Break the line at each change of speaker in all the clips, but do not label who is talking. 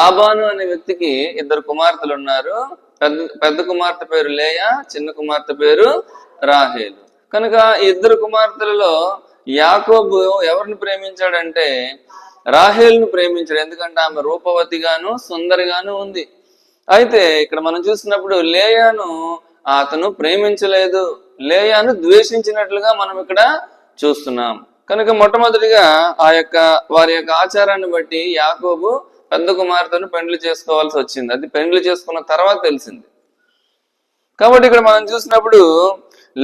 లాబాను అనే వ్యక్తికి ఇద్దరు కుమార్తెలు ఉన్నారు. పెద్ద కుమార్తె పేరు లేయా, చిన్న కుమార్తె పేరు రాహేలు. కనుక ఈ ఇద్దరు కుమార్తెలలో యాకోబు ఎవరిని ప్రేమించాడంటే రాహేలును ప్రేమించాడు. ఎందుకంటే ఆమె రూపవతిగాను సుందరిగాను ఉంది. అయితే ఇక్కడ మనం చూసినప్పుడు లేయాను అతను ప్రేమించలేదు, లేయాను ద్వేషించినట్లుగా మనం ఇక్కడ చూస్తున్నాం. కనుక మొట్టమొదటిగా వారి యొక్క ఆచారాన్ని బట్టి యాకోబు పెద్ద కుమార్తెను పెండ్లి చేసుకోవాల్సి వచ్చింది. అది పెండ్లి చేసుకున్న తర్వాత తెలిసింది. కాబట్టి ఇక్కడ మనం చూసినప్పుడు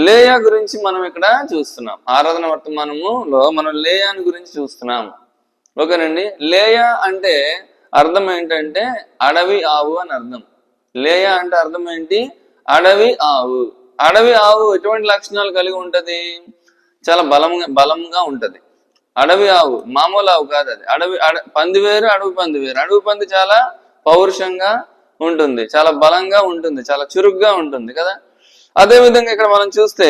లేయా గురించి మనం ఇక్కడ చూస్తున్నాం. ఆరాధన వర్తమానములో మనం లేయాని గురించి చూస్తున్నాం. ఓకేనండి. లేయా అంటే అర్థం ఏంటంటే అడవి ఆవు అని అర్థం. లేయా అంటే అర్థం ఏంటి? అడవి ఆవు. అడవి ఆవు ఎటువంటి లక్షణాలు కలిగి ఉంటది? చాలా బలంగా ఉంటది. అడవి ఆవు మామూలు ఆవు కాదు. అది పంది వేరు, అడవి పంది వేరు. అడవి పంది చాలా పౌరుషంగా ఉంటుంది, చాలా బలంగా ఉంటుంది, చాలా చురుగ్గా ఉంటుంది కదా. అదే విధంగా ఇక్కడ మనం చూస్తే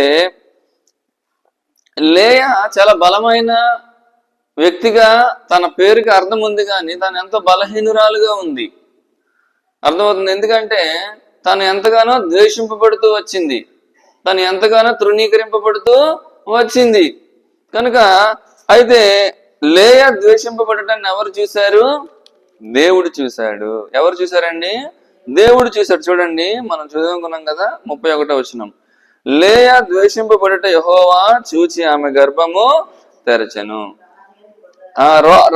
లేయా చాలా బలమైన వ్యక్తిగా తన పేరుకి అర్థం ఉంది, కానీ తను ఎంతో బలహీనురాలుగా ఉంది. అర్థమవుతుంది. ఎందుకంటే తను ఎంతగానో ద్వేషింపబడుతూ వచ్చింది, తను ఎంతగానో తృణీకరింపబడుతూ వచ్చింది. కనుక అయితే లేయా ద్వేషింపబడటాన్ని ఎవరు చూశారు? దేవుడు చూశాడు. ఎవరు చూశారండి? దేవుడు చూశాడు. చూడండి, మనం చదువుకున్నాం కదా 31వ వచనం. లేయా ద్వేషింపబడుట యెహోవా చూచి ఆమె గర్భము తెరచెను.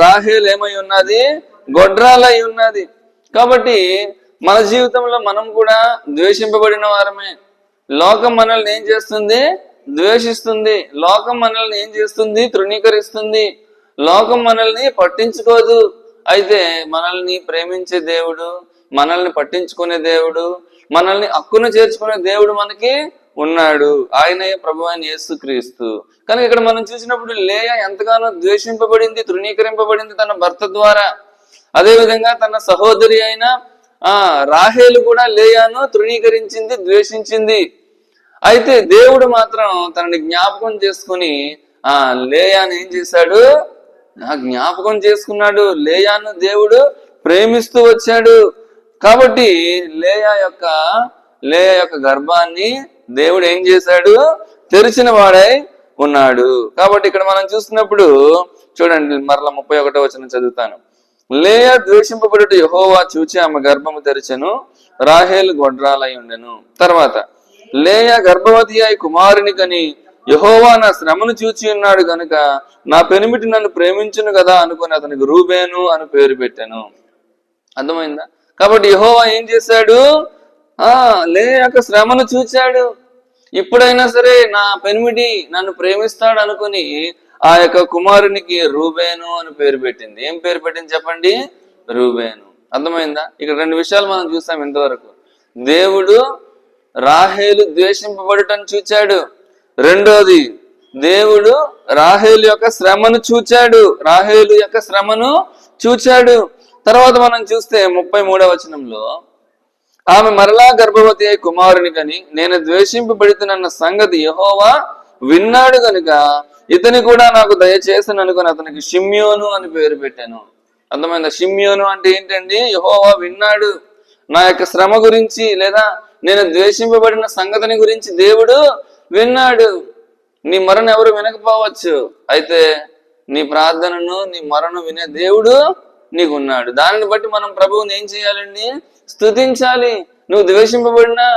రాహేలు ఏమై ఉన్నది? గొడ్రాలై ఉన్నది. కాబట్టి మన జీవితంలో మనం కూడా ద్వేషింపబడిన వారమే. లోకం మనల్ని ఏం చేస్తుంది? ద్వేషిస్తుంది. లోకం మనల్ని ఏం చేస్తుంది? తృణీకరిస్తుంది. లోకం మనల్ని పట్టించుకోదు. అయితే మనల్ని ప్రేమించే దేవుడు, మనల్ని పట్టించుకునే దేవుడు, మనల్ని హక్కును చేర్చుకునే దేవుడు మనకి ఉన్నాడు. ఆయనే ప్రభువైన యేసుక్రీస్తు. కానీ ఇక్కడ మనం చూసినప్పుడు లేయా ఎంతగానో ద్వేషింపబడింది, తృణీకరింపబడింది తన భర్త ద్వారా. అదే విధంగా తన సహోదరి అయిన రాహేలు కూడా లేయాను తృణీకరించింది, ద్వేషించింది. అయితే దేవుడు మాత్రం తనని జ్ఞాపకం చేసుకుని లేయాను ఏం చేశాడు? జ్ఞాపకం చేసుకున్నాడు. లేయాను దేవుడు ప్రేమిస్తూ వచ్చాడు. కాబట్టి లేయా యొక్క గర్భాన్ని దేవుడు ఏం చేశాడు? తెరిచిన వాడై ఉన్నాడు. కాబట్టి ఇక్కడ మనం చూస్తున్నప్పుడు చూడండి, మరలా 31వ వచనం చదువుతాను. లేయా ద్వేషింపబడుట యెహోవా చూచి ఆమె గర్భము తెరిచెను, రాహేలు గొడ్రాలై ఉండెను. తర్వాత లేయా గర్భవతి అయి కుమారుని కని యెహోవా నా శ్రమను చూచి ఉన్నాడు గనుక నా పెనిమిటి నన్ను ప్రేమించును కదా అనుకుని అతనికి రూబేను అని పేరు పెట్టాను. అర్థమైందా? కాబట్టి యెహోవా ఏం చేశాడు? లేయా యొక్క శ్రమను చూచాడు. ఇప్పుడైనా సరే నా పెనిమిటి నన్ను ప్రేమిస్తాడు అనుకుని ఆ యొక్క కుమారునికి రూబేను అని పేరు పెట్టింది. ఏం పేరు పెట్టింది చెప్పండి? రూబేను. అర్థమైందా? ఇక్కడ రెండు విషయాలు మనం చూసాం ఇంతవరకు. దేవుడు రాహేలు ద్వేషింపబడటం చూచాడు. రెండోది, దేవుడు రాహేలు యొక్క శ్రమను చూచాడు. రాహేలు యొక్క శ్రమను చూచాడు. తర్వాత మనం చూస్తే 33వ వచనంలో ఆమె మరలా గర్భవతి అయి కుమారుని కని నేను ద్వేషింపబడుతున్న సంగతి యెహోవా విన్నాడు గనుక ఇతని కూడా నాకు దయచేసను అనుకుని అతనికి షిమ్యోను అని పేరు పెట్టాను. అర్థమైందా? షిమ్యోను అంటే ఏంటండి? యెహోవా విన్నాడు. నా యొక్క శ్రమ గురించి లేదా నేను ద్వేషింపబడిన సంగతిని గురించి దేవుడు విన్నాడు. నీ మొరను ఎవరు వినకపోవచ్చు, అయితే నీ ప్రార్థనను నీ మొరను వినే దేవుడు నీకున్నాడు. దానిని బట్టి మనం ప్రభువుని ఏం చేయాలండి? స్తుతించాలి. నువ్వు ద్వేషింపబడినా,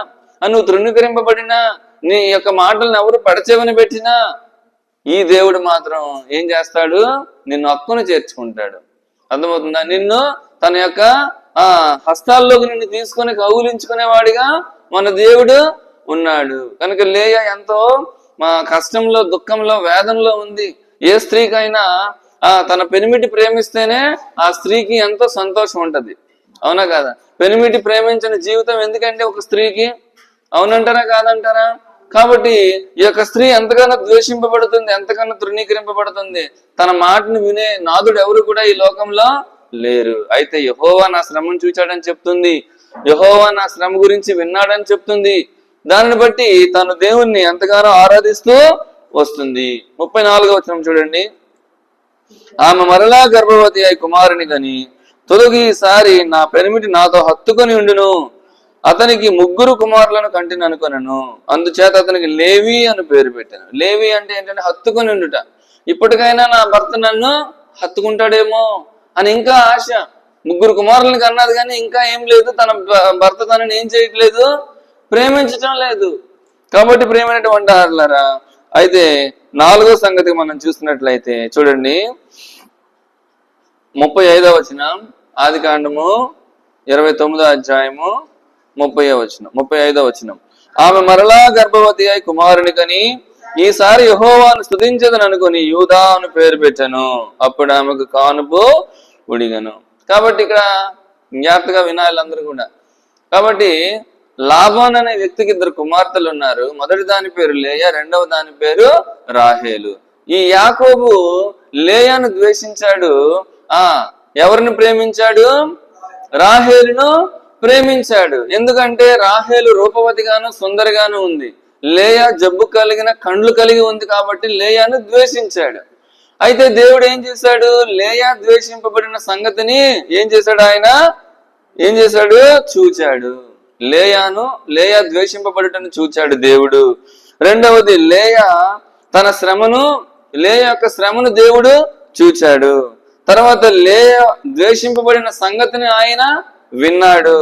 నువ్వు తృణీకరింపబడినా, నీ యొక్క మాటలను ఎవరు పడచెవిన పెట్టినా ఈ దేవుడు మాత్రం ఏం చేస్తాడు? నిన్ను హక్కును చేర్చుకుంటాడు. అర్థమవుతుందా? నిన్ను తన యొక్క హస్తాల్లోకి నిన్ను తీసుకొని కౌలించుకునేవాడిగా మన దేవుడు ఉన్నాడు. కనుక లేయా ఎంతో కష్టంలో, దుఃఖంలో, వేదనలో ఉంది. ఏ స్త్రీకైనా తన పెనిమిటి ప్రేమిస్తేనే ఆ స్త్రీకి ఎంతో సంతోషం ఉంటది. అవునా కాదా? పెనిమిటి ప్రేమించిన జీవితం ఎందుకంటే ఒక స్త్రీకి, అవునంటారా కాదంటారా? కాబట్టి ఈ యొక్క స్త్రీ ఎంతగానో ద్వేషింపబడుతుంది, ఎంతగానో తృణీకరింపబడుతుంది. తన మాటను వినే నాదుడు ఎవరు కూడా ఈ లోకంలో లేరు. అయితే యెహోవా నా శ్రమను చూచాడని చెప్తుంది, యెహోవా నా శ్రమ గురించి విన్నాడని చెప్తుంది. దానిని బట్టి తను దేవుణ్ణి ఎంతగానో ఆరాధిస్తూ వస్తుంది. 34వ వచనం చూడండి. ఆమె మరలా గర్భవతి అయి కుమారుని కని తొలగి ఈసారి నా పెనిమిటి నాతో హత్తుకొని ఉండును, అతనికి 3 కుమారులను కంటిని అనుకొనను, అందుచేత అతనికి లేవి అని పేరు పెట్టాను. లేవి అంటే ఏంటంటే హత్తుకొని ఉండుట. ఇప్పటికైనా నా భర్త నన్ను హత్తుకుంటాడేమో అని ఇంకా ఆశ. 3 కుమారులను కన్నది కానీ ఇంకా ఏం లేదు, తన భర్త తనని ఏం చేయట్లేదు, ప్రేమించటం లేదు. కాబట్టి ప్రేమైనటువంటి ఆరులారా, అయితే 4వ సంగతి మనం చూసినట్లయితే చూడండి, 35వ వచనం, ఆదికాండము 29వ అధ్యాయము 35వ వచనం. ఆమె మరలా గర్భవతి అయి కుమారుని కని ఈసారి యెహోవాను స్తుతించదని అనుకుని యూదా అని పేరు పెట్టాను. అప్పుడు ఆమెకు కానుపు ఉడిగను. కాబట్టి ఇక్కడ జాగ్రత్తగా వినాలి అందరూ కూడా. కాబట్టి లాబాన్ అనే వ్యక్తికి 2 కుమార్తెలు ఉన్నారు. మొదటి దాని పేరు లేయా, రెండవ దాని పేరు రాహేలు. ఈ యాకోబు లేయాను ద్వేషించాడు. ఎవరిని ప్రేమించాడు? రాహేలును ప్రేమించాడు. ఎందుకంటే రాహేలు రూపవతిగాను సుందరిగాను ఉంది, లేయా జబ్బు కలిగిన కండ్లు కలిగి ఉంది కాబట్టి లేయాను ద్వేషించాడు. అయితే దేవుడు ఏం చేశాడు? లేయా ద్వేషింపబడిన సంగతిని ఏం చేశాడు? ఆయన ఏం చేశాడు? చూచాడు. లేయా ద్వేషింపబడటను చూచాడు దేవుడు. రెండవది లేయా యొక్క శ్రమను దేవుడు చూచాడు. తర్వాత లేయా ద్వేషింపబడిన సంగతిని ఆయన విన్నాడు.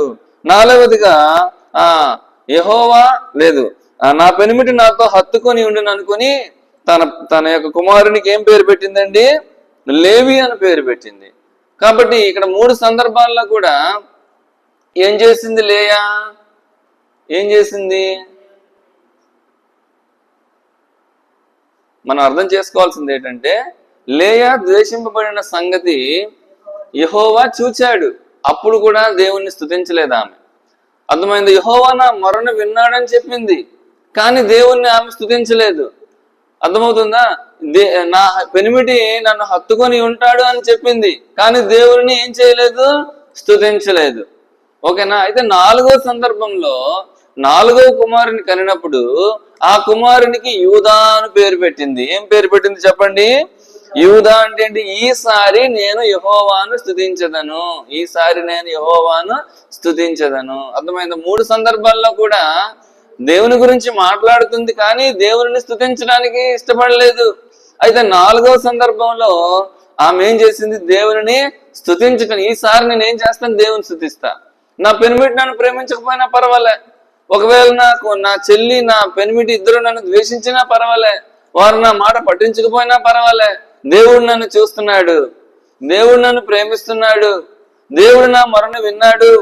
4వదిగా యెహోవా లేదు, నా పెనిమిటి నాతో హత్తుకొని ఉండును అనుకుని తన యొక్క కుమారునికి ఏం పేరు పెట్టిందండి? లేవి అని పేరు పెట్టింది. కాబట్టి ఇక్కడ 3 సందర్భాల్లో కూడా ఏం చేసింది లేయా? ఏం చేసింది? మనం అర్థం చేసుకోవాల్సింది ఏంటంటే, లేయా ద్వేషింపబడిన సంగతి యెహోవా చూచాడు, అప్పుడు కూడా దేవుణ్ణి స్తుతించలేదు ఆమె. అర్థమైంది? యెహోవా నా మొరను విన్నాడని చెప్పింది, కానీ దేవుణ్ణి ఆమె స్తుతించలేదు. అర్థమవుతుందా? నా పెనిమిటి నన్ను హత్తుకొని ఉంటాడు అని చెప్పింది, కానీ దేవుని ఏం చేయలేదు? స్తుతించలేదు. ఓకేనా? అయితే 4వ సందర్భంలో 4వ కుమారుని కనినప్పుడు ఆ కుమారునికి యూదా అని పేరు పెట్టింది. ఏం పేరు పెట్టింది చెప్పండి? యూదా అంటే ఏంటి? ఈసారి నేను యెహోవాను స్తుతించదను, ఈసారి నేను యెహోవాను స్తుతించదను. అర్థమైంది? 3 సందర్భాల్లో కూడా దేవుని గురించి మాట్లాడుతుంది, కానీ దేవుని స్తుతించడానికి ఇష్టపడలేదు. అయితే 4వ సందర్భంలో ఆమె ఏం చేసింది? దేవుని స్తుతించటం. ఈసారి నేను ఏం చేస్తాను? దేవుని స్తుతిస్తా. నా పెనిమిటి నన్ను ప్రేమించకపోయినా పర్వాలే, ఒకవేళ నా చెల్లి నా పెనిమిటి ఇద్దరు నన్ను ద్వేషించినా పర్వాలే, వారు నా మాట పట్టించకపోయినా పర్వాలే, దేవుడు నన్ను చూస్తున్నాడు, దేవుడు నన్ను ప్రేమిస్తున్నాడు, దేవుడు నా మొరను విన్నాడు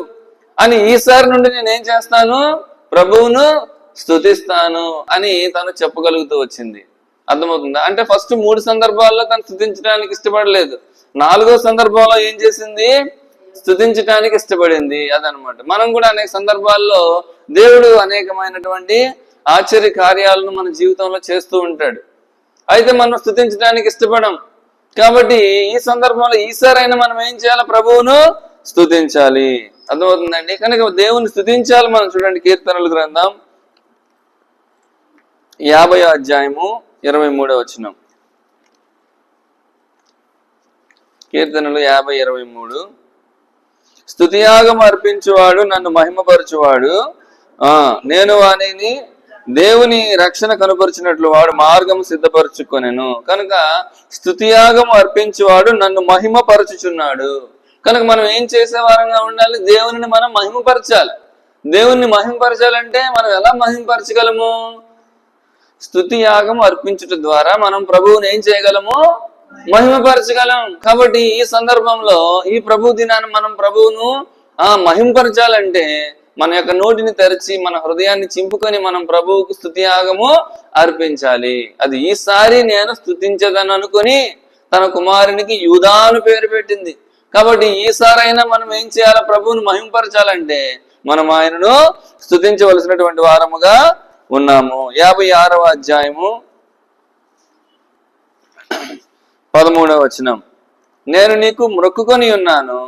అని ఈసారి నుండి నేనేం చేస్తాను? ప్రభువును స్తుతిస్తాను అని తను చెప్పగలుగుతూ వచ్చింది. అర్థమవుతుందా? అంటే ఫస్ట్ 3 సందర్భాల్లో తను స్తుతించడానికి ఇష్టపడలేదు, 4వ సందర్భంలో ఏం చేసింది? స్తుతించడానికి ఇష్టపడింది. అదనమాట. మనం కూడా అనేక సందర్భాల్లో దేవుడు అనేకమైనటువంటి ఆశ్చర్య కార్యాలను మన జీవితంలో చేస్తూ ఉంటాడు. అయితే మనం స్తుతించడానికి ఇష్టపడం. కాబట్టి ఈ సందర్భంలో ఈసారైనా మనం ఏం చేయాలి? ప్రభువును స్తుతించాలి. అర్థమవుతుందండి? కనుక దేవుని స్తుతించాలి మనం. చూడండి, కీర్తనల గ్రంథం 50వ అధ్యాయము 23వ వచనం. కీర్తనలు 50:23. స్తుతియాగం అర్పించువాడు నన్ను మహిమపరచువాడు, నేను వానిని దేవుని రక్షణ కనుపరిచినట్లు వాడు మార్గం సిద్ధపరచుకొనెను. కనుక స్తుతియాగం అర్పించువాడు నన్ను మహిమపరచుచున్నాడు. కనుక మనం ఏం చేసేవారంగా ఉండాలి? దేవుని మనం మహిమపరచాలి. దేవుణ్ణి మహిమపరచాలంటే మనం ఎలా మహిమపరచగలము? స్తుతియాగం అర్పించుట ద్వారా మనం ప్రభువుని ఏం చేయగలము? మహిమపరచగలం. కాబట్టి ఈ సందర్భంలో ఈ ప్రభు దినాన్ని మనం ప్రభువును మహిమపరచాలంటే మన యొక్క నోటిని తెరిచి మన హృదయాన్ని చింపుకొని మనం ప్రభువుకు స్తుతియాగము అర్పించాలి. అది ఈసారి నేను స్తుతించదని అనుకుని తన కుమారునికి యూదా అని పేరు పెట్టింది. కాబట్టి ఈసారైనా మనం ఏం చేయాలి? ప్రభువును మహిమపరచాలంటే మనం ఆయనను స్తుతించవలసినటువంటి వారముగా ఉన్నాము. 56వ అధ్యాయము 13వ వచనం. నేను నీకు మొక్కుకొని ఉన్నాను,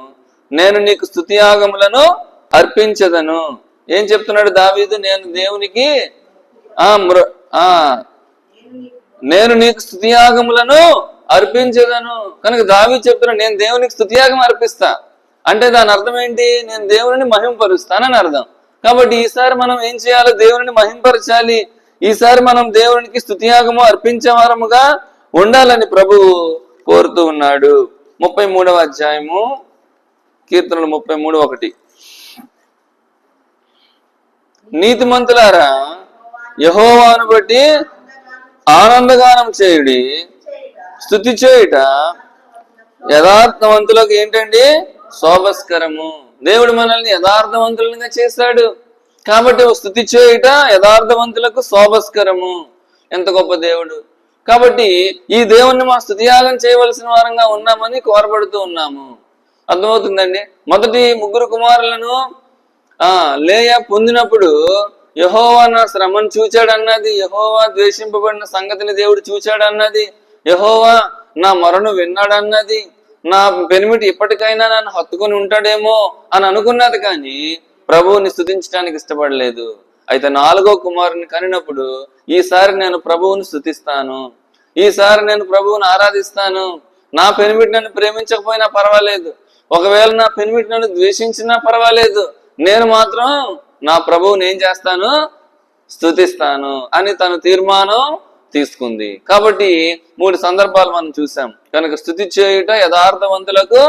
నేను నీకు స్తుతియాగములను అర్పించదను. ఏం చెప్తున్నాడు దావీదు? నేను దేవునికి నేను నీకు స్తుతియాగములను అర్పించదను. కనుక దావీదు చెప్తున్నాడు, నేను దేవునికి స్తుతియాగం అర్పిస్తా. అంటే దాని అర్థం ఏంటి? నేను దేవుని మహింపరుస్తానని అర్థం. కాబట్టి ఈసారి మనం ఏం చేయాలి? దేవుని మహింపరచాలి. ఈసారి మనం దేవునికి స్తుతియాగము అర్పించే వారముగా ఉండాలని ప్రభువు కోరుతూ ఉన్నాడు. 33వ అధ్యాయము కీర్తనలు 33:1. నీతిమంతులారా యెహోవాను బట్టి ఆనందగానం చేయుడి, స్తుతి చేయుట యథార్థవంతులకు ఏంటండి? శోభస్కరము. దేవుడు మనల్ని యథార్థవంతులుగా చేశాడు కాబట్టి స్తుతి చేయుట యథార్థవంతులకు శోభస్కరము. ఎంత గొప్ప దేవుడు! కాబట్టి ఈ దేవుణ్ణి మా స్తుతియాగం చేయవలసిన వారంగా ఉన్నామని కోరబడుతూ ఉన్నాము. అర్థమవుతుందండి? మొదటి 3 కుమారులను లేయా పొందినప్పుడు యెహోవా నా శ్రమను చూచాడన్నది, యెహోవా ద్వేషింపబడిన సంగతిని దేవుడు చూచాడన్నది, యెహోవా నా మొరను విన్నాడన్నది, నా పెనిమిటి ఇప్పటికైనా నన్ను హత్తుకొని ఉంటాడేమో అని అనుకున్నది. కానీ ప్రభువుని స్తుతించడానికి ఇష్టపడలేదు. అయితే 4వ కుమారుని కనినప్పుడు ఈసారి నేను ప్రభువుని స్తుతిస్తాను, ఈసారి నేను ప్రభువుని ఆరాధిస్తాను. నా పెనిమిటి నన్ను ప్రేమించకపోయినా పర్వాలేదు, ఒకవేళ నా పెనిమిటి నన్ను ద్వేషించినా పర్వాలేదు, నేను మాత్రం నా ప్రభువుని ఏం చేస్తాను? స్తుతిస్తాను అని తను తీర్మానం తీసుకుంది. కాబట్టి 3 సందర్భాలు మనం చూసాం. కనుక స్తుతి చేయుట యథార్థవంతులకు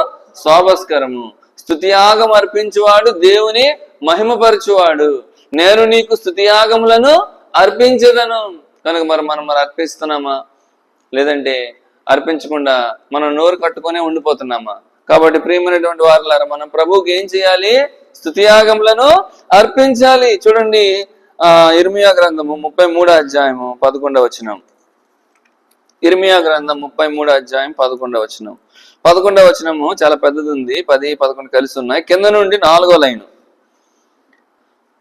శోభస్కరము. స్తుతియాగం అర్పించువాడు దేవుని మహిమపరచువాడు. నేను నీకు స్తుతియాగములను అర్పించదను. కనుక మనం అర్పిస్తున్నామా? లేదంటే అర్పించకుండా మనం నోరు కట్టుకునే ఉండిపోతున్నామా? కాబట్టి ప్రియమైనటువంటి వారులారా, మనం ప్రభువుకి ఏం చేయాలి? స్తుతియాగములను అర్పించాలి. చూడండి, ఇర్మియా గ్రంథము 33వ అధ్యాయము 11వ వచనం. ఇర్మియా గ్రంథం 33వ అధ్యాయం 11వ వచనం. 11వ వచనము చాలా పెద్దది ఉంది, 10, 11 కలిసి ఉన్నాయి. కింద నుండి 4వ లైన్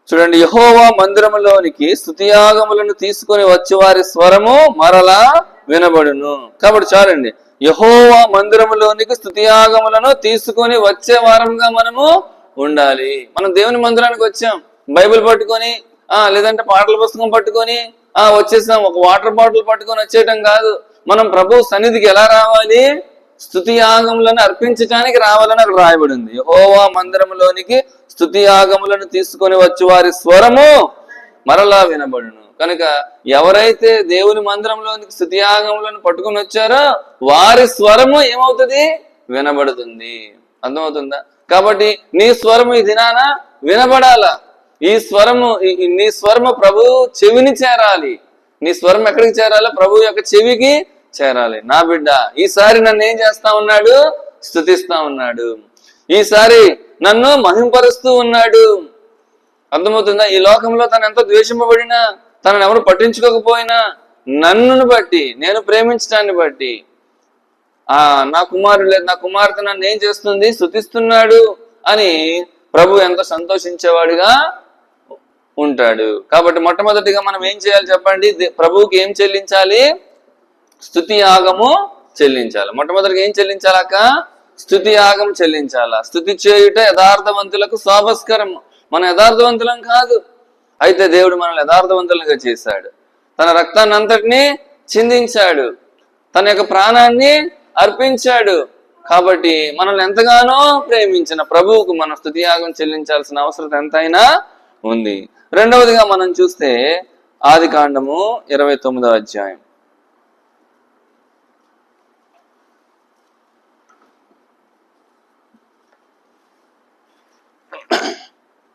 చూడండి. యెహోవా మందిరములోనికి స్తుతియాగములను తీసుకొని వచ్చే వారి స్వరము మరలా వినబడును. కాబట్టి చాలండి, యెహోవా మందిరములోనికి స్తుతియాగములను తీసుకొని వచ్చే వారంగా మనము ఉండాలి. మనం దేవుని మందిరానికి వచ్చాం, బైబిల్ పట్టుకొని లేదంటే పాటల పుస్తకం పట్టుకొని వచ్చేసాం. ఒక వాటర్ బాటిల్ పట్టుకొని వచ్చేయటం కాదు. మనం ప్రభు సన్నిధికి ఎలా రావాలి? స్తుతియాగములను అర్పించడానికి రావాలని అక్కడ రాయబడింది. యెహోవా మందిరములోనికి స్తుతియాగములను తీసుకొని వచ్చి వారి స్వరము మరలా వినబడును. కనుక ఎవరైతే దేవుని మందిరంలోనికి స్తుతియాగములను పట్టుకొని వచ్చారో వారి స్వరము ఏమవుతుంది? వినబడుతుంది. అర్థమవుతుందా? కాబట్టి నీ స్వరము ఈ దినాన వినబడాలా. నీ స్వరము ప్రభు చెవిని చేరాలి. నీ స్వరం ఎక్కడికి చేరాలి? ప్రభు యొక్క చెవికి చేరాలి. నా బిడ్డ ఈసారి నన్ను ఏం చేస్తా ఉన్నాడు? స్తుతిస్తా ఉన్నాడు. ఈసారి నన్ను మహింపరుస్తూ ఉన్నాడు. అర్థమవుతుందా? ఈ లోకంలో తను ఎంతో ద్వేషింపబడినా, తనను ఎవరు పట్టించుకోకపోయినా, నన్నును బట్టి, నేను ప్రేమించడాన్ని బట్టి నా కుమారుడు లేదు, నా కుమార్తె నన్ను ఏం చేస్తుంది? స్తుతిస్తున్నాడు అని ప్రభు ఎంతో సంతోషించేవాడుగా ఉంటాడు. కాబట్టి మొట్టమొదటిగా మనం ఏం చేయాలి చెప్పండి? ప్రభువుకి ఏం చెల్లించాలి? స్తుతియాగము చెల్లించాలి. మొట్టమొదటిగా ఏం చెల్లించాలక్క? స్తుతియాగం చెల్లించాలా. స్తుతి చేయుట యథార్థవంతులకు శోభస్కరము. మనం యథార్థవంతులం కాదు, అయితే దేవుడు మనల్ని యథార్థవంతులుగా చేశాడు. తన రక్తాన్ని అంతటినీ చిందించాడు, తన యొక్క ప్రాణాన్ని అర్పించాడు. కాబట్టి మనల్ని ఎంతగానో ప్రేమించిన ప్రభువుకు మనం స్తుతియాగం చెల్లించాల్సిన అవసరం ఎంతైనా ఉంది. రెండవదిగా మనం చూస్తే ఆదికాండము 29వ అధ్యాయం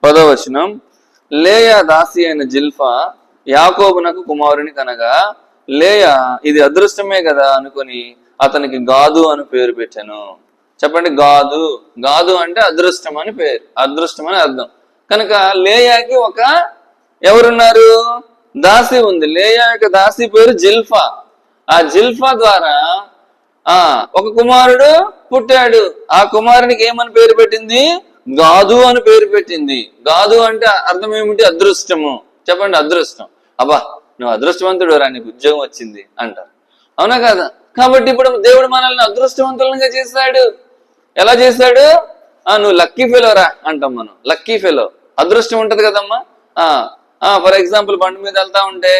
10వ వచనం. లేయా దాసి అయిన జిల్ఫా యాకోబునకు కుమారుని కనగా లేయా ఇది అదృష్టమే కదా అనుకుని అతనికి గాదు అని పేరు పెట్టాను. చెప్పండి, గాదు. గాదు అంటే అదృష్టం అని పేరు, అదృష్టం అని అర్థం. కనుక లేయాకి ఒక ఎవరున్నారు? దాసి ఉంది. లేయా యొక్క దాసి పేరు జిల్ఫా. ఆ జిల్ఫా ద్వారా ఒక కుమారుడు పుట్టాడు. ఆ కుమారునికి ఏమని పేరు పెట్టింది? గాదు అని పేరు పెట్టింది. గాదు అంటే అర్థం ఏమిటి? అదృష్టము. చెప్పండి, అదృష్టం. అబ్బా నువ్వు అదృష్టవంతుడు రా, నీకు ఉద్యోగం వచ్చింది అంటారు, అవునా కదా? కాబట్టి ఇప్పుడు దేవుడు మనల్ని అదృష్టవంతులుగా చేశాడు. ఎలా చేశాడు? నువ్వు లక్కీ ఫెలో రా అంటాం మనం. లక్కీ ఫెలో, అదృష్టం ఉంటది కదమ్మా. ఫర్ ఎగ్జాంపుల్ బండి మీద వెళ్తా ఉంటే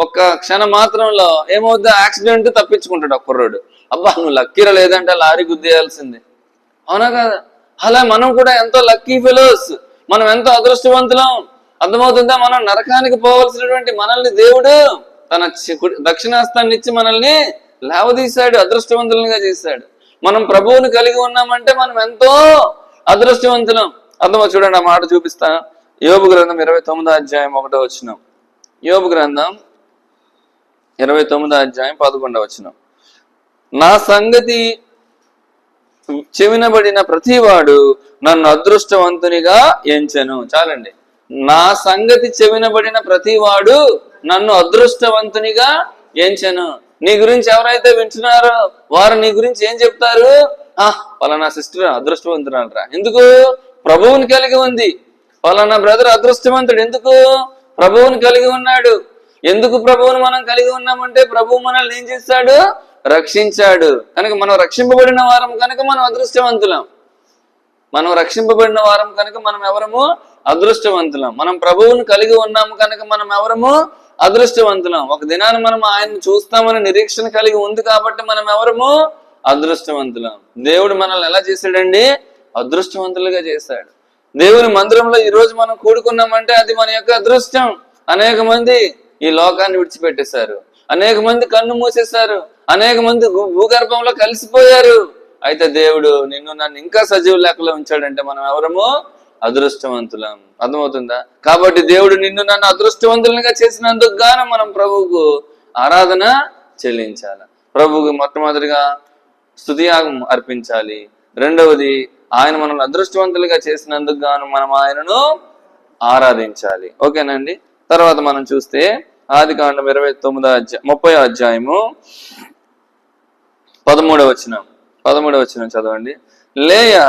ఒక్క క్షణ మాత్రంలో ఏమవుద్ది? యాక్సిడెంట్ తప్పించుకుంటాడు ఒక్క రోడ్డు. అబ్బా నువ్వు లక్కీరా, లేదంటే లారీ గుద్దేయాల్సిందే, అవునా కదా? అలా మనం కూడా ఎంతో లక్కీ ఫెలోస్, మనం ఎంతో అదృష్టవంతులం. అర్థమవుతుందా? మనం నరకానికి పోవలసినటువంటి మనల్ని దేవుడు తన దక్షిణాస్తాన్ని ఇచ్చి మనల్ని లేవదీశాడు, అదృష్టవంతులుగా చేశాడు. మనం ప్రభువుని కలిగి ఉన్నామంటే మనం ఎంతో అదృష్టవంతులం. అర్థమో చూడండి, ఆ మాట చూపిస్తా. యోబు గ్రంథం 29వ అధ్యాయం 1వ వచనం. యోబు గ్రంథం 29వ అధ్యాయం 11వ వచనం. నా సంగతి చెవినబడిన ప్రతివాడు నన్ను అదృష్టవంతునిగా ఎంచెను. చాలండి. నా సంగతి చెవినబడిన ప్రతివాడు నన్ను అదృష్టవంతునిగా ఎంచెను. నీ గురించి ఎవరైతే వింటున్నారో వారు నీ గురించి ఏం చెప్తారు? పలానా సిస్టర్ అదృష్టవంతురాలరా. ఎందుకు? ప్రభువుని కలిగి ఉంది. పలానా బ్రదర్ అదృష్టవంతుడు. ఎందుకు? ప్రభువుని కలిగి ఉన్నాడు. ఎందుకు ప్రభువుని మనం కలిగి ఉన్నామంటే ప్రభువు మనల్ని ఏం చేశాడు? రక్షించాడు. కనుక మనం రక్షింపబడిన వారం కనుక మనం అదృష్టవంతులం. మనం రక్షింపబడిన వారం కనుక మనం ఎవరము? అదృష్టవంతులం. మనం ప్రభువుని కలిగి ఉన్నాము కనుక మనం ఎవరము? అదృష్టవంతులం. ఒక దినాన్ని మనం ఆయన చూస్తామని నిరీక్షణ కలిగి ఉంది కాబట్టి మనం ఎవరము? అదృష్టవంతులం. దేవుడు మనల్ని ఎలా చేశాడండి? అదృష్టవంతులుగా చేశాడు. దేవుని మందిరంలో ఈ రోజు మనం కూడుకున్నామంటే అది మన యొక్క అదృష్టం. అనేక మంది ఈ లోకాన్ని విడిచిపెట్టేశారు, అనేక మంది కన్ను మూసేశారు, అనేక మంది భూగర్భంలో కలిసిపోయారు. అయితే దేవుడు నిన్ను నన్ను ఇంకా సజీవ లెక్కలో ఉంచాడంటే మనం ఎవరము? అదృష్టవంతులం. అర్థమవుతుందా? కాబట్టి దేవుడు నిన్ను నన్ను అదృష్టవంతులుగా చేసినందుకు గాను మనం ప్రభువుకు ఆరాధన చెల్లించాలి. ప్రభువుకు మొట్టమొదటిగా స్తుతియాగం అర్పించాలి. రెండవది, ఆయన మనల్ని అదృష్టవంతులుగా చేసినందుకు గాను మనం ఆయనను ఆరాధించాలి. ఓకేనండి. తర్వాత మనం చూస్తే ఆదికాండం 30వ అధ్యాయము 13వ వచనం చదవండి. లేయా,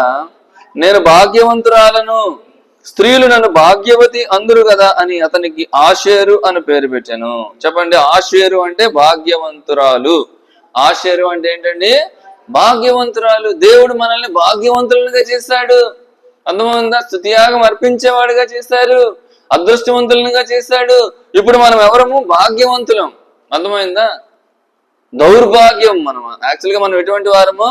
నేను భాగ్యవంతురాలను, స్త్రీలు నన్ను భాగ్యవతి అందురు కదా అని అతనికి ఆషేరు అని పేరు పెట్టాను. చెప్పండి, ఆషేరు అంటే భాగ్యవంతురాలు. ఆషేరు అంటే ఏంటండి? భాగ్యవంతురాలు. దేవుడు మనల్ని భాగ్యవంతులుగా చేశాడు. అర్థమైందా? స్తుతియాగం అర్పించేవాడుగా చేశారు, అదృష్టవంతులుగా చేశాడు. ఇప్పుడు మనం ఎవరము? భాగ్యవంతులం. అర్థమైందా? దౌర్భాగ్యం మనం. యాక్చువల్గా మనం ఎటువంటి వారము?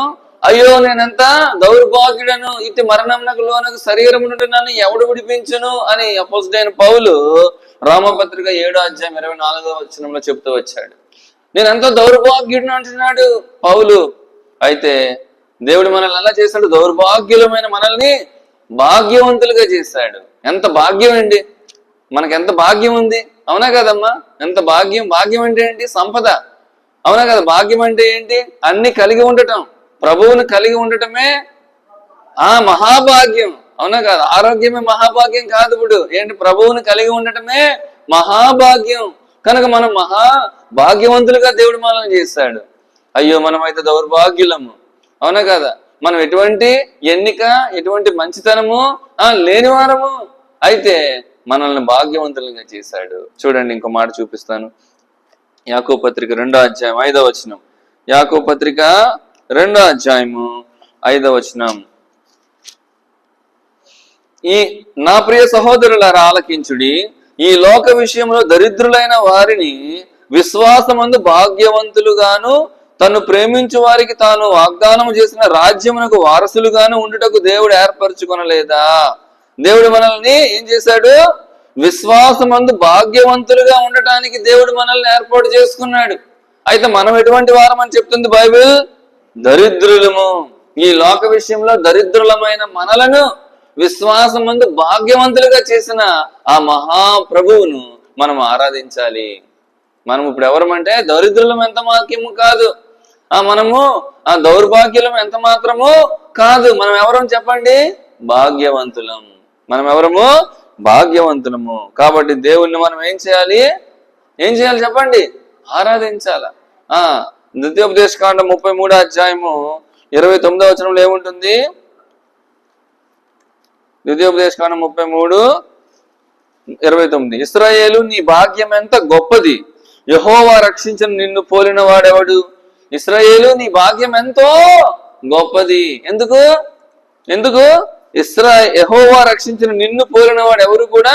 అయ్యో నేనెంత దౌర్భాగ్యుడను, ఇటు మరణంనకు లోనకు శరీరం నుండి నన్ను ఎవడు విడిపించును అని అపోస్తలుడైన పౌలు రోమపత్రిక 7వ అధ్యాయం 24వ వచనంలో చెప్తూ వచ్చాడు. నేనెంతో దౌర్భాగ్యుడిని అంటున్నాడు పౌలు. అయితే దేవుడు మనల్ని ఎలా చేశాడు? దౌర్భాగ్యులమైన మనల్ని భాగ్యవంతులుగా చేశాడు. ఎంత భాగ్యం అండి! మనకి ఎంత భాగ్యం ఉంది, అవునా కదమ్మా? ఎంత భాగ్యం! భాగ్యం అంటే ఏంటి? సంపద, అవునా కదా? భాగ్యం అంటే ఏంటి? అన్ని కలిగి ఉండటం. ప్రభువుని కలిగి ఉండటమే మహాభాగ్యం, అవునా కాదు? ఆరోగ్యమే మహాభాగ్యం కాదు. ఇప్పుడు ఏంటి? ప్రభువుని కలిగి ఉండటమే మహాభాగ్యం. కనుక మనం భాగ్యవంతులుగా దేవుడు మనల్ని చేశాడు. అయ్యో మనమైతే దౌర్భాగ్యులము, అవునా కదా? మనం ఎటువంటి ఎన్నిక, ఎటువంటి మంచితనము లేని వారము. అయితే మనల్ని భాగ్యవంతులుగా చేశాడు. చూడండి, ఇంకో మాట చూపిస్తాను. యాకోబు పత్రిక 2వ అధ్యాయం 5వ వచనం. యాకోబు పత్రిక 2వ అధ్యాయము 5వ వచనం. నా ప్రియ సహోదరులారా ఆలకించుడి, ఈ లోక విషయంలో దరిద్రులైన వారిని విశ్వాసమందు భాగ్యవంతులుగాను, తను ప్రేమించు వారికి తాను వాగ్దానం చేసిన రాజ్యమునకు వారసులుగాను ఉండుటకు దేవుడు ఏర్పరచుకొనలేదా? దేవుడు మనల్ని ఏం చేశాడు? విశ్వాసమందు భాగ్యవంతులుగా ఉండటానికి దేవుడు మనల్ని ఏర్పాటు చేసుకున్నాడు. అయితే మనం ఎటువంటి వారం అని చెప్తుంది బైబిల్? దరిద్రులము. ఈ లోక విషయంలో దరిద్రులమైన మనలను విశ్వాసమందు భాగ్యవంతులుగా చేసిన ఆ మహాప్రభువును మనం ఆరాధించాలి. మనం ఇప్పుడు ఎవరమంటే దరిద్రులం ఎంత మాత్రము కాదు, మనము దౌర్భాగ్యులం ఎంత మాత్రము కాదు. మనం ఎవరం చెప్పండి? భాగ్యవంతులం. మనం ఎవరము? భాగ్యవంతులము. కాబట్టి దేవుణ్ణి మనం ఏం చేయాలి చెప్పండి? ఆరాధించాల. ద్వితీయోపదేశకాండం 33వ అధ్యాయము 29వ వచనంలో ఏముంటుంది? ద్వితీయోపదేశకాండం 33:29. ఇశ్రాయేలు, నీ భాగ్యం ఎంత గొప్పది, యెహోవా రక్షించిన నిన్ను పోలిన వాడెవడు? ఇశ్రాయేలు, నీ భాగ్యం ఎంతో గొప్పది. ఎందుకు? యెహోవా రక్షించిన నిన్ను పోలిన వాడు ఎవరు కూడా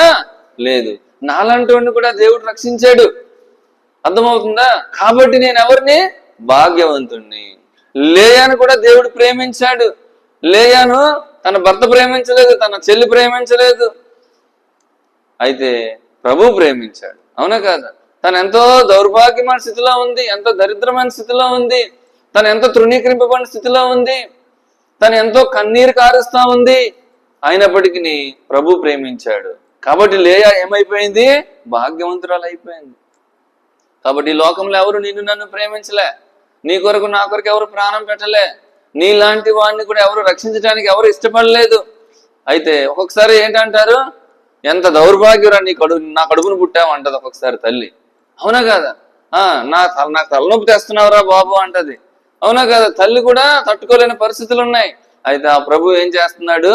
లేదు. నాలంటి కూడా దేవుడు రక్షించాడు. అర్థమవుతుందా? కాబట్టి నేను ఎవరిని? భాగ్యవంతుణ్ణి. లేయాను కూడా దేవుడు ప్రేమించాడు. లేయాను తన భర్త ప్రేమించలేదు, తన చెల్లి ప్రేమించలేదు. అయితే ప్రభు ప్రేమించాడు. అవునా కాదా? తను ఎంతో దౌర్భాగ్యమైన స్థితిలో ఉంది, ఎంతో దరిద్రమైన స్థితిలో ఉంది, తను ఎంతో తృణీకరింపబడిన స్థితిలో ఉంది, తను ఎంతో కన్నీరు కారుస్తా ఉంది. అయినప్పటికీ ప్రభు ప్రేమించాడు. కాబట్టి లేయా ఏమైపోయింది? భాగ్యవంతురాలు అయిపోయింది. కాబట్టి ఈ లోకంలో ఎవరు నిన్ను నన్ను ప్రేమించలే, నీ కొరకు నా కొరకు ఎవరు ప్రాణం పెట్టలే, నీలాంటి వాడిని కూడా ఎవరు రక్షించడానికి ఎవరు ఇష్టపడలేదు. అయితే ఒక్కొక్కసారి ఏంటంటారు, ఎంత దౌర్భాగ్యురా నా కడుపును పుట్టావు అంటది ఒక్కొక్కసారి తల్లి. అవునా కాదా? నాకు తలనొప్పి తెస్తున్నావురా బాబు అంటది. అవునా కాదా? తల్లి కూడా తట్టుకోలేని పరిస్థితులు ఉన్నాయి. అయితే ఆ ప్రభు ఏం చేస్తున్నాడు?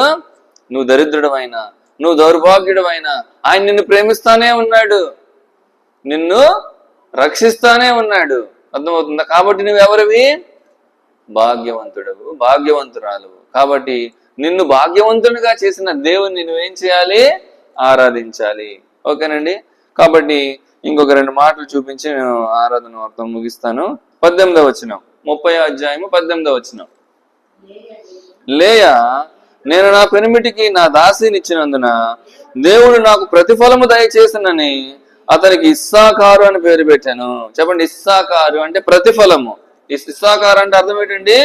నువ్వు దరిద్రుడమైనా, నువ్వు దౌర్భాగ్యుడమైనా ఆయన నిన్ను ప్రేమిస్తానే ఉన్నాడు, నిన్ను రక్షిస్తానే ఉన్నాడు. అర్థమవుతుందా? కాబట్టి నువ్వెవరివి? భాగ్యవంతుడవు, భాగ్యవంతురాలువు. కాబట్టి నిన్ను భాగ్యవంతునిగా చేసిన దేవుణ్ణి నువ్వేం చేయాలి? ఆరాధించాలి. ఓకేనండి. కాబట్టి ఇంకొక 2 మాటలు చూపించి నేను ఆరాధన అర్థం ముగిస్తాను. 18వ వచనం, 30వ అధ్యాయము 18వ వచనం. లేయా, నేను నా పెనిమిటికి నా దాసినిచ్చినందున దేవుడు నాకు ప్రతిఫలము దయచేసినని అతనికి ఇస్సాకారు అని పేరు పెట్టాను. చెప్పండి, ఇస్సాకారు అంటే ప్రతిఫలము. ఇస్సాకారు అంటే అర్థం ఏంటండి?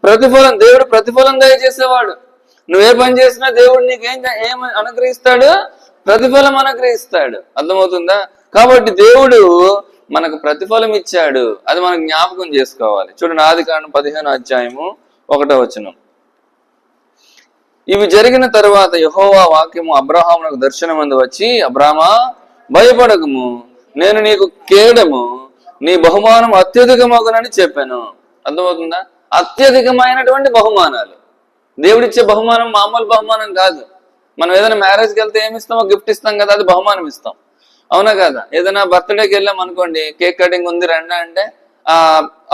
ప్రతిఫలం. దేవుడు ప్రతిఫలం దయచేసేవాడు. నువ్వే పని చేసినా దేవుడు నీకేం అనుగ్రహిస్తాడు? ప్రతిఫలం అనుగ్రహిస్తాడు. అర్థమవుతుందా? కాబట్టి దేవుడు మనకు ప్రతిఫలం ఇచ్చాడు, అది మనం జ్ఞాపకం చేసుకోవాలి. చూడండి, ఆదికాండం 15వ అధ్యాయము 1వ వచనం. ఇవి జరిగిన తరువాత యెహోవా వాక్యము అబ్రహామునకు దర్శనమందు వచ్చి, అబ్రామా, భయపడకము, నేను నీకు కేడము, నీ బహుమానం అత్యధికమగునని చెప్పాను. అర్థమవుతుందా? అత్యధికమైనటువంటి బహుమానాలు. దేవుడిచ్చే బహుమానం మామూలు బహుమానం కాదు. మనం ఏదైనా మ్యారేజ్కి వెళ్తే ఏమి ఇస్తామో గిఫ్ట్ ఇస్తాం కదా, అది బహుమానం ఇస్తాం. అవునా కదా? ఏదైనా బర్త్డేకి వెళ్ళాం అనుకోండి, కేక్ కటింగ్ ఉంది రండి అంటే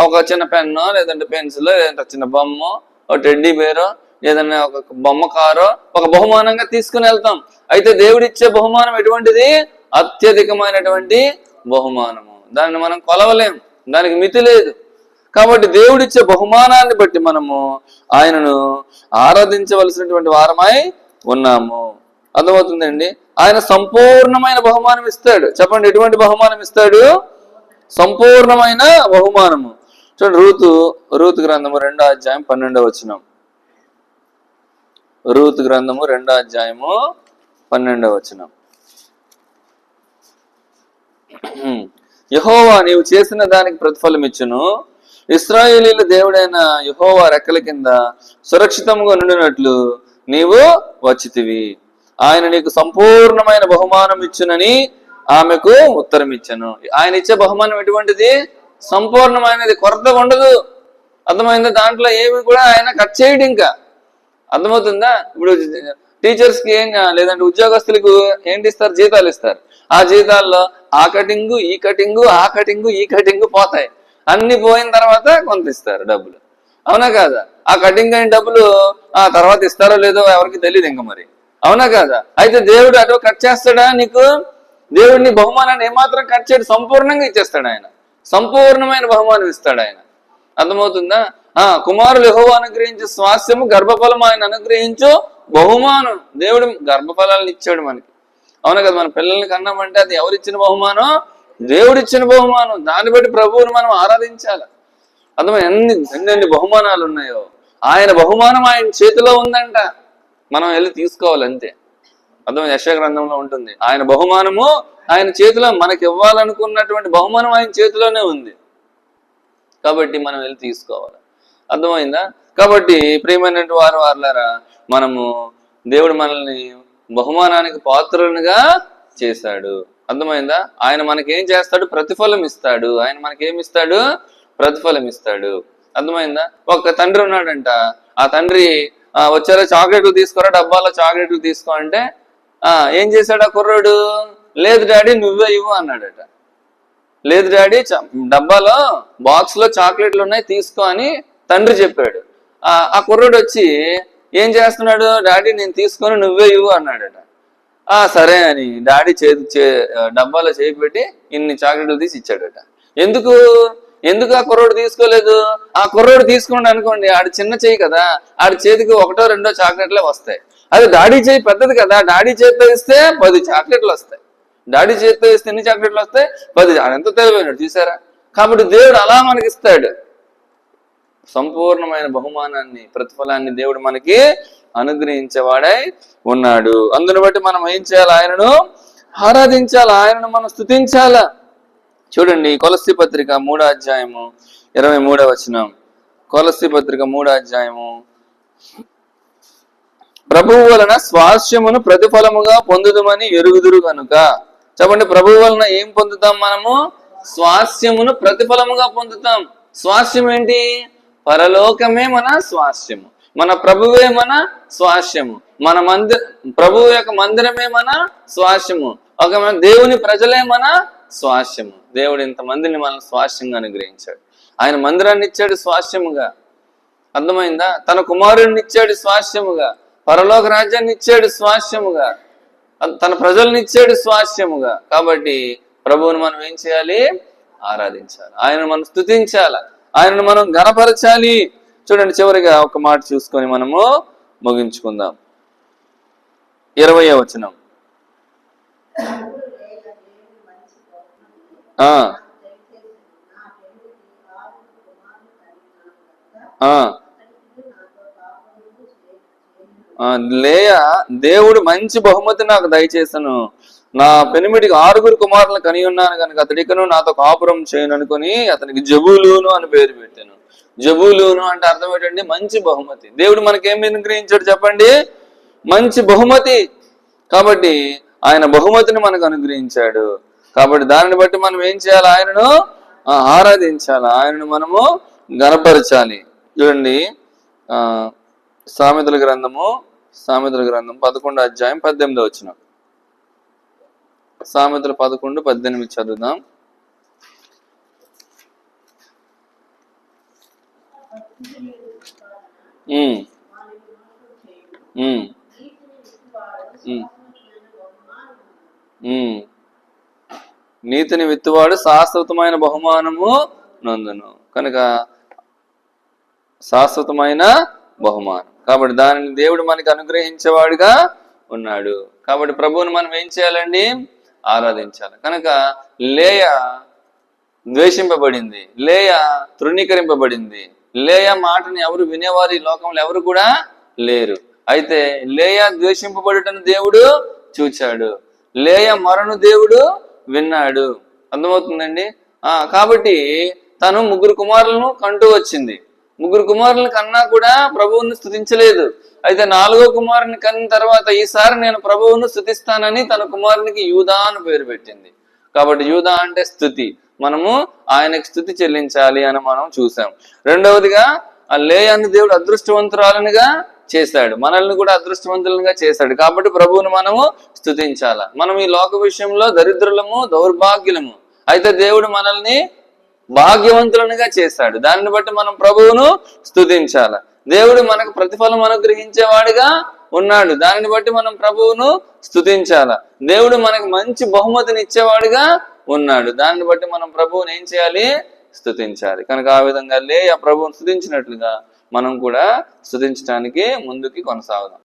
ఒక చిన్న పెన్నో, లేదంటే పెన్సిల్, లేదంటే చిన్న బొమ్మ, ఒక టెడ్డీ బేరో, ఏదైనా ఒక బొమ్మ కారో ఒక బహుమానంగా తీసుకుని వెళ్తాం. అయితే దేవుడిచ్చే బహుమానం ఎటువంటిది? అత్యధికమైనటువంటి బహుమానము. దాన్ని మనం కొలవలేం, దానికి మితి లేదు. కాబట్టి దేవుడిచ్చే బహుమానాన్ని బట్టి మనము ఆయనను ఆరాధించవలసినటువంటి వారమై ఉన్నాము. అర్థమవుతుందండి? ఆయన సంపూర్ణమైన బహుమానం ఇస్తాడు. చెప్పండి, ఎటువంటి బహుమానం ఇస్తాడు? సంపూర్ణమైన బహుమానము. చూడండి, రూతు గ్రంథము 2వ అధ్యాయం 12వ వచనం. రూతు గ్రంథము 2వ అధ్యాయము 12వ వచనం. యెహోవా నీవు చేసిన దానికి ప్రతిఫలం ఇచ్చును, ఇశ్రాయేలీయుల దేవుడైన యెహోవా రెక్కల కింద సురక్షితంగా నుండినట్లు నీవు వచ్చితివి. ఆయన నీకు సంపూర్ణమైన బహుమానం ఇచ్చునని ఆమెకు ఉత్తరం ఇచ్చాను. ఆయన ఇచ్చే బహుమానం ఎటువంటిది? సంపూర్ణమైనది, కొరత ఉండదు. అర్థమైందా? దాంట్లో ఏమి కూడా ఆయన కట్ చేయడు. ఇంకా అర్థమవుతుందా? ఇప్పుడు టీచర్స్కి లేదంటే ఉద్యోగస్తులకు ఏంటి ఇస్తారు? జీతాలు ఇస్తారు. ఆ జీతాల్లో ఆ కటింగు, ఈ కటింగు, ఆ కటింగు, ఈ కటింగు పోతాయి. అన్ని పోయిన తర్వాత కొంత ఇస్తారు డబ్బులు. అవునా కాదా? ఆ కటింగ్ అయిన డబ్బులు ఆ తర్వాత ఇస్తారో లేదో ఎవరికి తెలియదు ఇంకా మరి. అవునా కాదా? అయితే దేవుడు అటు కట్ చేస్తాడా? నీకు దేవుడిని బహుమానాన్ని ఏమాత్రం కట్ చేయడు, సంపూర్ణంగా ఇచ్చేస్తాడు ఆయన. సంపూర్ణమైన బహుమానం ఇస్తాడు ఆయన. అర్థమవుతుందా? కుమారులు యెహోవా అనుగ్రహించు స్వాస్థ్యము, గర్భఫలం ఆయన అనుగ్రహించు బహుమానం. దేవుడు గర్భఫలాలను ఇచ్చాడు మనకి. అవునా కదా? మన పిల్లల్ని కన్నామంటే అది ఎవరిచ్చిన బహుమానం? దేవుడిచ్చిన బహుమానం. దాన్ని బట్టి ప్రభువుని మనం ఆరాధించాలి. అర్థమై ఎన్ని బహుమానాలు ఉన్నాయో, ఆయన బహుమానం ఆయన చేతిలో ఉందంట, మనం వెళ్ళి తీసుకోవాలి అంతే. అర్థం యెషయా గ్రంథంలో ఉంటుంది, ఆయన బహుమానము ఆయన చేతిలో, మనకి ఇవ్వాలనుకున్నటువంటి బహుమానం ఆయన చేతిలోనే ఉంది. కాబట్టి మనం వెళ్ళి తీసుకోవాలి. అర్థమైందా? కాబట్టి ప్రియమైనటువంటి వారులారా, మనము దేవుడు మనల్ని బహుమానానికి పాత్రులుగా చేశాడు. అర్థమైందా? ఆయన మనకేం చేస్తాడు? ప్రతిఫలం ఇస్తాడు. ఆయన మనకేమిస్తాడు? ప్రతిఫలం ఇస్తాడు. అర్థమైందా? ఒక తండ్రి ఉన్నాడంట. ఆ తండ్రి వచ్చారా చాక్లెట్లు తీసుకోరా, డబ్బాలో చాక్లెట్లు తీసుకో అంటే ఏం చేశాడు ఆ కుర్రాడు? లేదు డాడీ నువ్వే ఇవ్వు అన్నాడట. లేదు డాడీ డబ్బాలో బాక్స్ లో చాక్లెట్లు ఉన్నాయి తీసుకో అని తండ్రి చెప్పాడు. ఆ కుర్రాడు వచ్చి ఏం చేస్తున్నాడు? డాడీ నేను తీసుకొని నువ్వే ఇవ్వు అన్నాడట. సరే అని డాడీ డబ్బాలో చేయి పెట్టి ఇన్ని చాక్లెట్లు తీసి ఇచ్చాడట. ఎందుకు? ఎందుకు ఆ కుర్రోడు తీసుకోలేదు? ఆ కుర్రోడు తీసుకోండి అనుకోండి, ఆడి చిన్న చెయ్యి కదా, ఆడి చేతికి 1 2 చాక్లెట్లే వస్తాయి. అది డాడీ చేయి పెద్దది కదా, డాడీ చేతితో ఇస్తే 10 చాక్లెట్లు వస్తాయి. డాడీ చేతితో ఇస్తే ఎన్ని చాక్లెట్లు వస్తాయి? 10. ఎంత తెలివైనడు చూసారా? కాబట్టి దేవుడు అలా మనకిస్తాడు. సంపూర్ణమైన బహుమానాన్ని, ప్రతిఫలాన్ని దేవుడు మనకి అనుగ్రహించేవాడై ఉన్నాడు. అందుని బట్టి మనం ఏం చేయాలి? ఆయనను ఆరాధించాలి, ఆయనను మనం స్తుతించాలా. చూడండి, కొలస్సీ పత్రిక 3వ అధ్యాయము 23వ వచనం. కొలస్సీ పత్రిక 3వ అధ్యాయము. ప్రభువు వలన స్వాస్యమును ప్రతిఫలముగా పొందుదుమని ఎరుగుదురు కనుక. చెప్పండి, ప్రభువు వలన ఏం పొందుతాం మనము? స్వాస్యమును ప్రతిఫలముగా పొందుతాం. స్వాస్యం ఏంటి? పరలోకమే మన స్వాస్యము, మన ప్రభువే మన స్వాస్యము, మన ప్రభువు యొక్క మందిరమే మన స్వాస్యము, ఒక దేవుని ప్రజలే మన స్వాస్యము. దేవుడు ఇంతమందిని మన స్వాస్యంగా అనుగ్రహించాడు. ఆయన మందిరాన్ని ఇచ్చాడు స్వాస్యముగా, అర్థమైందా? తన కుమారుడిని ఇచ్చాడు స్వాస్యముగా, పరలోక రాజ్యాన్ని ఇచ్చాడు స్వాస్యముగా, తన ప్రజల్ని ఇచ్చాడు స్వాస్యముగా. కాబట్టి ప్రభువుని మనం ఏం చేయాలి? ఆరాధించాలి, ఆయనను మనం స్తుతించాలి, ఆయనను మనం ఘనపరచాలి. చూడండి, చివరిగా ఒక మాట చూసుకొని మనము ముగించుకుందాం. 20వ వచనం. లేయా, దేవుడు మంచి బహుమతి నాకు దయచేసను, నా పెనిమిడికి 6 కుమారులను కని ఉన్నాను కనుక అతడికను నాతో కాపురం చేయను అనుకుని అతనికి జబూలూను అని పేరు పెట్టాను. జబూలూను అంటే అర్థం ఏంటండి? మంచి బహుమతి. దేవుడు మనకేమి అనుగ్రహించాడు చెప్పండి? మంచి బహుమతి. కాబట్టి ఆయన బహుమతిని మనకు అనుగ్రహించాడు. కాబట్టి దానిని బట్టి మనం ఏం చేయాలి? ఆయనను ఆరాధించాలి, ఆయనను మనము గణపరచాలి. చూడండి, సామెతల గ్రంథం 11వ అధ్యాయం 18వ వచనం. సామెతలు 11:18 చదువుదాం. నీతిని విత్తువాడు శాశ్వతమైన బహుమానము నందును. కనుక శాశ్వతమైన బహుమానం, కాబట్టి దానిని దేవుడు మనకి అనుగ్రహించేవాడుగా ఉన్నాడు. కాబట్టి ప్రభువుని మనం ఏం చేయాలండి? ఆరాధించాలి. కనుక లేయా ద్వేషింపబడింది, లేయా తృణీకరింపబడింది. లేయా మాటని ఎవరు వినేవారు ఈ లోకంలో ఎవరు కూడా లేరు. అయితే లేయా ద్వేషింపబడుటను దేవుడు చూచాడు, లేయా మొరను దేవుడు విన్నాడు. అర్థమవుతుందండి? కాబట్టి తను 3 కుమారులను కంటూ వచ్చింది. 3 కుమారులను కన్నా కూడా ప్రభువుని స్తుతించలేదు. అయితే 4వ కుమారుని కన్న తర్వాత ఈసారి నేను ప్రభువును స్తుతిస్తానని తన కుమారునికి యూదా అని పేరు పెట్టింది. కాబట్టి యూదా అంటే స్తుతి, మనము ఆయనకి స్తుతి చెల్లించాలి అని మనం చూసాం. రెండవదిగా ఆ లేయాన్ని దేవుడు అదృష్టవంతురాలనుగా చేశాడు, మనల్ని కూడా అదృష్టవంతులుగా చేశాడు. కాబట్టి ప్రభువును మనము స్తుతించాల. మనం ఈ లోక విషయంలో దరిద్రులము, దౌర్భాగ్యులము, అయితే దేవుడు మనల్ని భాగ్యవంతులనుగా చేశాడు. దానిని బట్టి మనం ప్రభువును స్తుతించాల. దేవుడు మనకు ప్రతిఫలం అనుగ్రహించేవాడిగా ఉన్నాడు, దానిని బట్టి మనం ప్రభువును స్తుతించాల. దేవుడు మనకు మంచి బహుమతిని ఇచ్చేవాడిగా ఉన్నాడు, దానిని బట్టి మనం ప్రభువుని ఏం చేయాలి? స్తుతించాలి. కనుక ఆ విధంగా లేయా ప్రభువును స్తుతించినట్లుగా మనం కూడా స్తుతించడానికి ముందుకి కొనసాగుదాం.